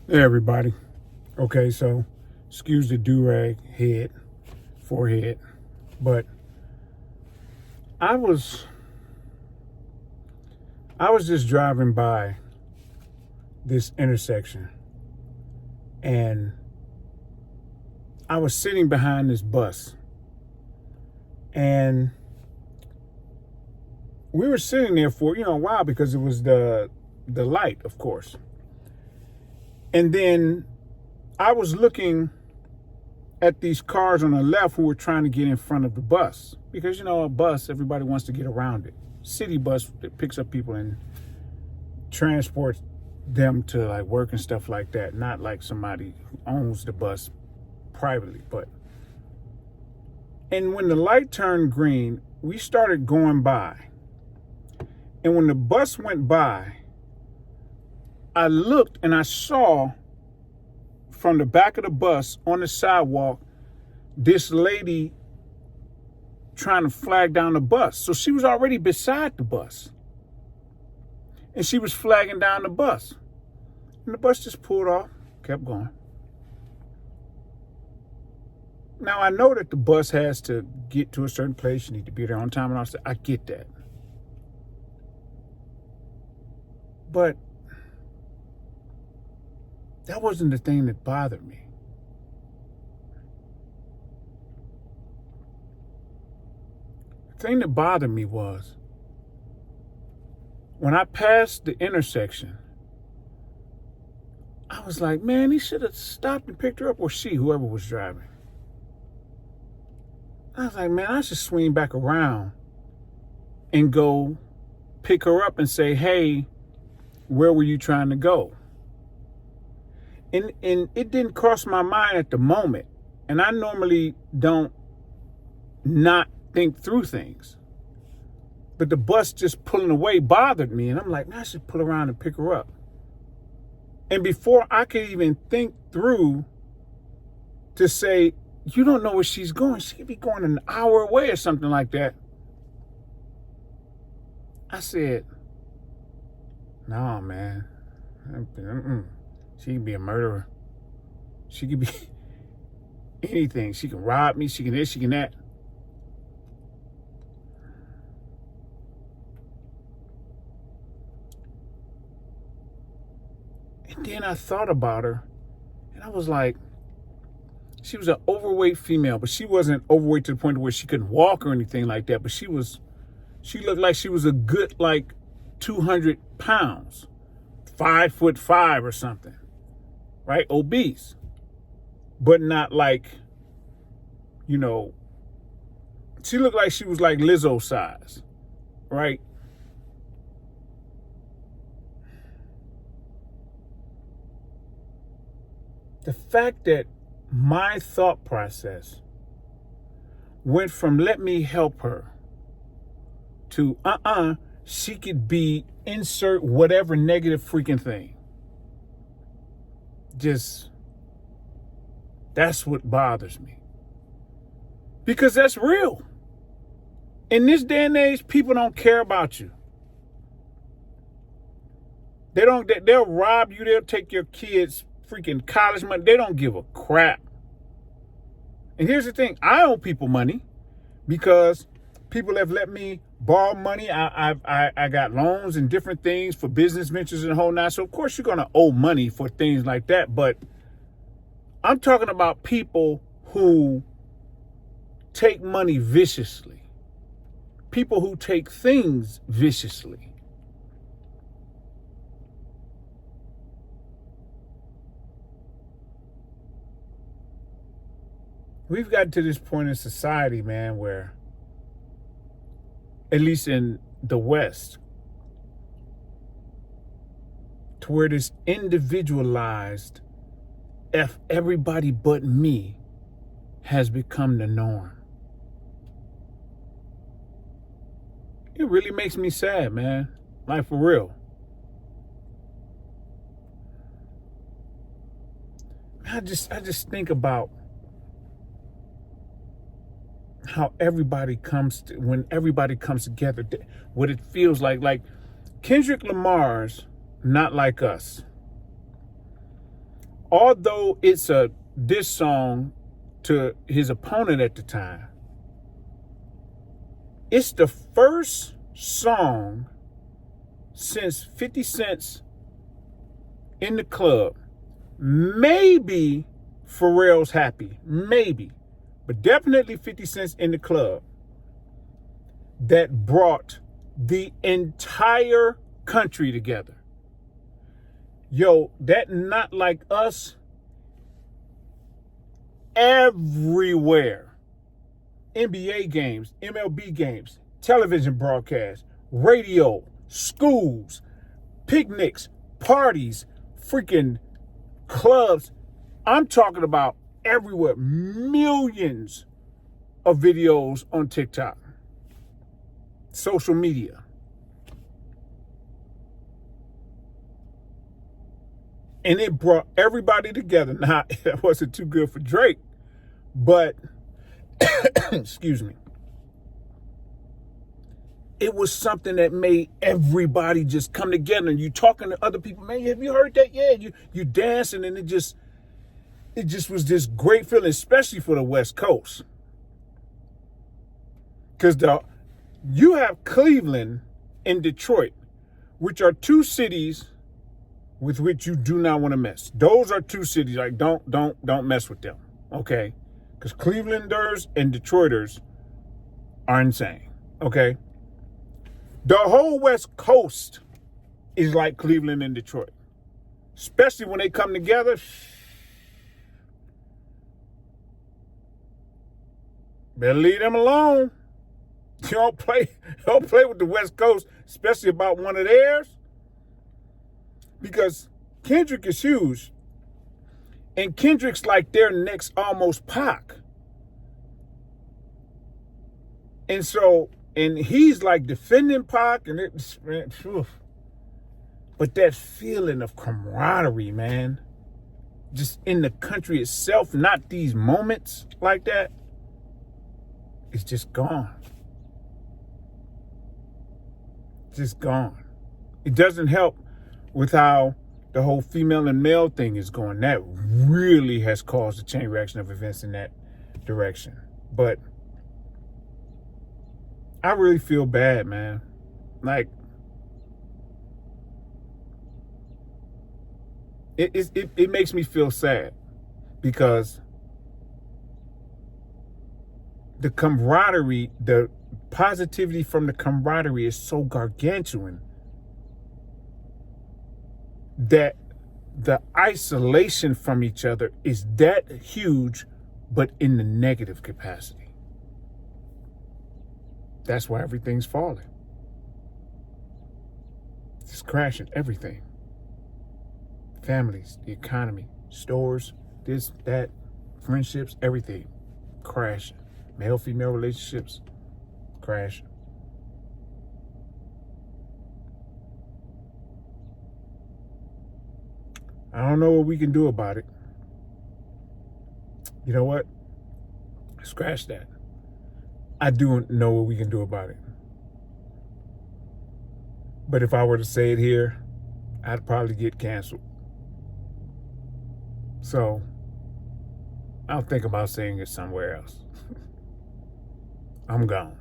Hey everybody. Okay, so excuse the do-rag forehead, but I was I was just driving by this intersection and I was sitting behind this bus and we were sitting there for, a while because it was the light, of course. And then I was looking at these cars on the left who were trying to get in front of the bus because, a bus, everybody wants to get around it. City bus that picks up people and transports them to like work and stuff like that. Not like somebody who owns the bus privately, and when the light turned green, we started going by. And when the bus went by, I looked and I saw from the back of the bus on the sidewalk, this lady trying to flag down the bus. So she was already beside the bus. And she was flagging down the bus. And the bus just pulled off, kept going. Now, I know that the bus has to get to a certain place. You need to be there on time. And I get that. But that wasn't the thing that bothered me. The thing that bothered me was when I passed the intersection, I was like, man, he should have stopped and picked her up, or whoever was driving. I was like, man, I should swing back around and go pick her up and say, hey, where were you trying to go? And it didn't cross my mind at the moment. And I normally don't not think through things. But the bus just pulling away bothered me. And I'm like, man, I should pull around and pick her up. And before I could even think through to say, you don't know where she's going. She could be going an hour away or something like that. I said, no, man. She can be a murderer. She could be anything. She can rob me. She can this, she can that. And then I thought about her, and I was like, she was an overweight female, but she wasn't overweight to the point where she couldn't walk or anything like that. But she looked like she was a good, 200 pounds, 5'5" or something, right? Obese, but not she looked like she was like Lizzo size, right? The fact that my thought process went from let me help her to she could be insert whatever negative freaking thing. That's what bothers me. Because that's real. In this day and age, people don't care about you. They'll rob you, they'll take your kids' freaking college money. They don't give a crap. And here's the thing, I owe people money because people have let me borrow money. I got loans and different things for business ventures and the whole nine. So of course you're gonna owe money for things like that. But I'm talking about people who take money viciously. People who take things viciously. We've gotten to this point in society, man, where, at least in the West, to where this individualized F everybody but me has become the norm. It really makes me sad, man. Like, for real. I just think about how when everybody comes together, what it feels like Kendrick Lamar's Not Like Us. although it's a diss song to his opponent at the time, it's the first song since 50 Cent's In the Club. Maybe Pharrell's Happy, maybe, but definitely 50 Cent's In the Club, that brought the entire country together. Yo, that Not Like Us, everywhere. NBA games, MLB games, television broadcasts, radio, schools, picnics, parties, freaking clubs. I'm talking about everywhere. Millions of videos on TikTok, social media. And it brought everybody together. Now, it wasn't too good for Drake, but, excuse me, it was something that made everybody just come together. And you talking to other people, man, have you heard that? Yeah, you dancing, and it just was this great feeling, especially for the West Coast. Because you have Cleveland and Detroit, which are two cities with which you do not want to mess. Those are two cities, like, don't mess with them, okay? Because Clevelanders and Detroiters are insane, okay? The whole West Coast is like Cleveland and Detroit, especially when they come together. Better leave them alone. You don't play with the West Coast, especially about one of theirs. Because Kendrick is huge. And Kendrick's like their next almost Pac. And so, and he's like defending Pac, and it's, but that feeling of camaraderie, man, just in the country itself, not these moments like that, it's just gone. Just gone. It doesn't help with how the whole female and male thing is going. That really has caused a chain reaction of events in that direction. But I really feel bad, man. Like, it makes me feel sad, because the camaraderie, the positivity from the camaraderie is so gargantuan that the isolation from each other is that huge, but in the negative capacity. That's why everything's falling. It's crashing, everything. Families, the economy, stores, this, that, friendships, everything crashing. Male-female relationships crashing. I don't know what we can do about it. You know what? Scratch that. I do know what we can do about it. But if I were to say it here, I'd probably get canceled. So I'll think about saying it somewhere else. I'm gone.